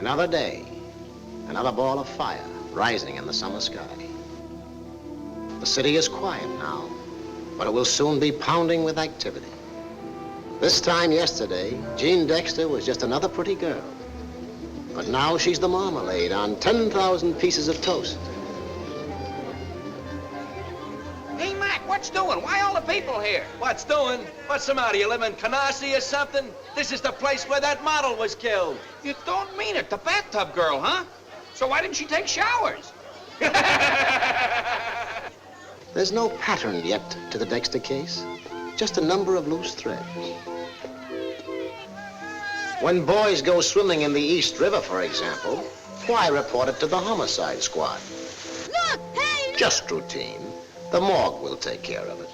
Another day, another ball of fire rising in the summer sky. The city is quiet now, but it will soon be pounding with activity. This time yesterday, Jean Dexter was just another pretty girl. But now she's the marmalade on 10,000 pieces of toast. Hey, Mac, what's doing? Why all the people here? What's doing? What's the matter? You live in Canarsie or something? This is the place where that model was killed. You don't mean it. The bathtub girl, huh? So why didn't she take showers? There's no pattern yet to the Dexter case, just a number of loose threads. When boys go swimming in the East River, for example, why report it to the homicide squad? Look, hey! Just routine. The morgue will take care of it.